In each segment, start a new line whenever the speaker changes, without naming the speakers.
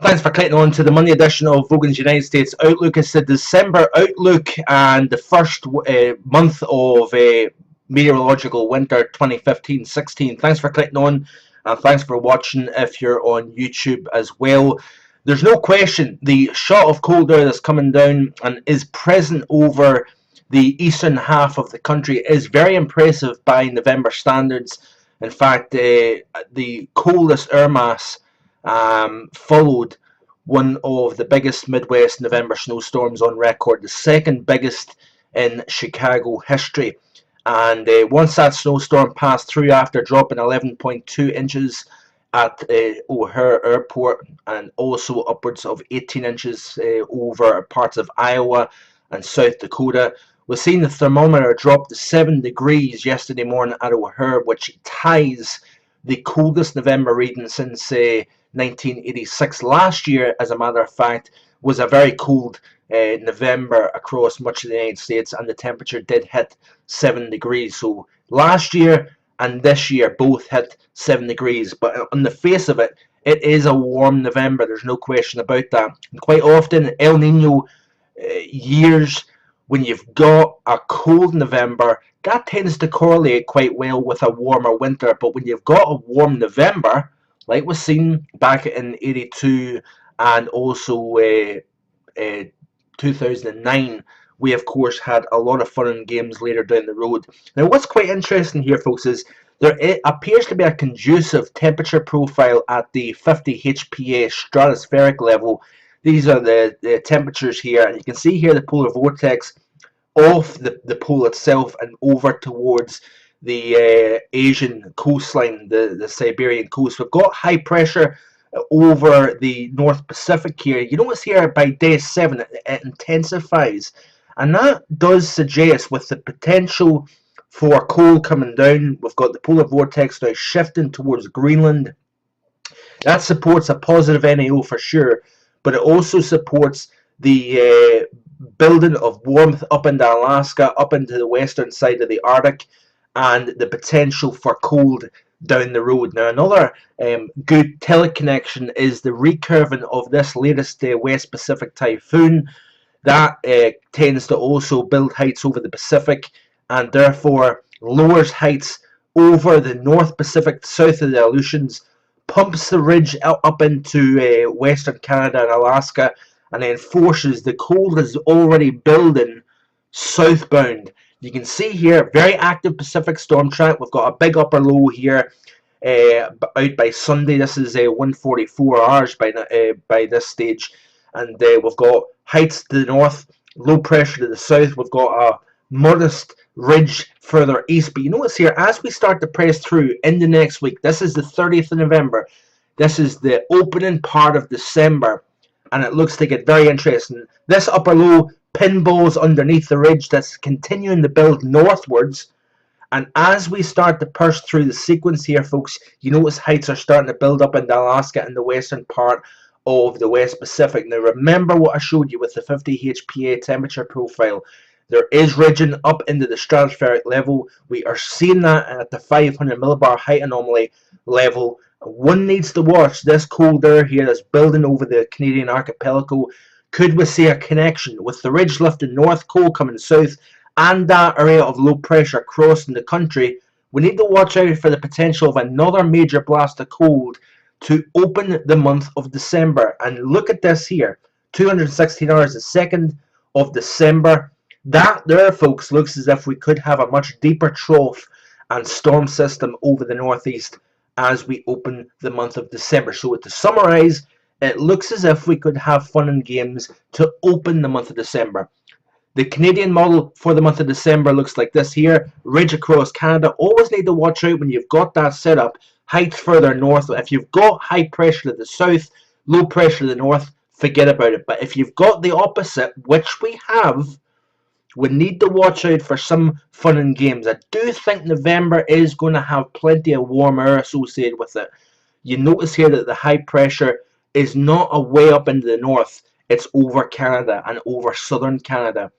Thanks for clicking on to the Monday edition of Vogan's United States Outlook. It's the December Outlook and the first month of meteorological winter 2015-16. Thanks for clicking on and thanks for watching if you're on YouTube as well. There's no question the shot of cold air that's coming down and is present over the eastern half of the country is very impressive by November standards. In fact, the coldest air mass followed one of the biggest Midwest November snowstorms on record, the second biggest in Chicago history. And once that snowstorm passed through after dropping 11.2 inches at O'Hare Airport and also upwards of 18 inches over parts of Iowa and South Dakota, we've seen the thermometer drop to 7 degrees yesterday morning at O'Hare, which ties the coldest November reading since 1986. Last year, as a matter of fact, was a very cold November across much of the United States, and the temperature did hit 7 degrees. So last year and this year both hit 7 degrees, but on the face of it, it is a warm November. There's no question about that. And quite often, El Nino years, when you've got a cold November, that tends to correlate quite well with a warmer winter. But when you've got a warm November, like was seen back in '82 and also 2009, we of course had a lot of fun and games later down the road. Now, what's quite interesting here, folks, is there appears to be a conducive temperature profile at the 50 HPA stratospheric level. These are the temperatures here, and you can see here the polar vortex off the pole itself and over towards the Asian coastline, the Siberian coast. We've got high pressure over the North Pacific here. You notice here by day 7 it intensifies, and that does suggest with the potential for cold coming down, we've got the polar vortex now shifting towards Greenland. That supports a positive NAO for sure, but it also supports the building of warmth up into Alaska, up into the western side of the Arctic, and the potential for cold down the road. Now, another good teleconnection is the recurving of this latest West Pacific typhoon. That tends to also build heights over the Pacific and therefore lowers heights over the North Pacific south of the Aleutians, pumps the ridge up into Western Canada and Alaska, and then forces the cold is already building southbound. You can see here, very active Pacific storm track. We've got a big upper low here out by Sunday. This is 1:44 hours by this stage. And we've got heights to the north, low pressure to the south. We've got a modest ridge further east. But you notice here, as we start to press through in the next week, this is the 30th of November. This is the opening part of December. And it looks to get very interesting. This upper low pinballs underneath the ridge that's continuing to build northwards. And as we start to push through the sequence here, folks, you notice heights are starting to build up into Alaska and the western part of the West Pacific. Now, remember what I showed you with the 50 HPA temperature profile. There is ridging up into the stratospheric level. We are seeing that at the 500 millibar height anomaly level. One needs to watch this cold air here that's building over the Canadian archipelago. Could we see a connection with the ridge lifting north, cold coming south, and that area of low pressure crossing the country? We need to watch out for the potential of another major blast of cold to open the month of December. And look at this here, 216 hours, the 2nd of December. That there, folks, looks as if we could have a much deeper trough and storm system over the northeast as we open the month of December. So to summarize, it looks as if we could have fun and games to open the month of December. The Canadian model for the month of December looks like this here. Ridge across Canada. Always need to watch out when you've got that set up. Heights further north. If you've got high pressure to the south, low pressure to the north, forget about it. But if you've got the opposite, which we have, we need to watch out for some fun and games. I do think November is going to have plenty of warm air associated with it. You notice here that the high pressure is not away up into the north. It's over Canada and over southern Canada.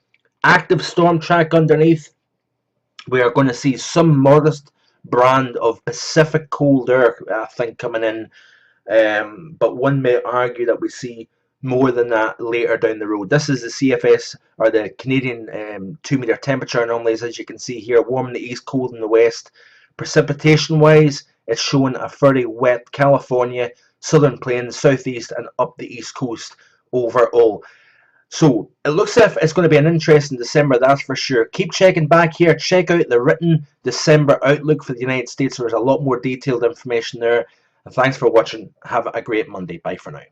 Active storm track underneath. We are going to see some modest brand of Pacific cold air, I think, coming in but one may argue that we see more than that later down the road. This is the CFS, or the Canadian 2-meter temperature anomalies, as you can see here, warm in the east, cold in the west. Precipitation wise, it's showing a fairly wet California, southern plains, southeast and up the east coast overall. So it looks as if it's going to be an interesting December, that's for sure. Keep checking back here. Check out the written December outlook for the United States. There's a lot more detailed information there. And thanks for watching. Have a great Monday. Bye for now.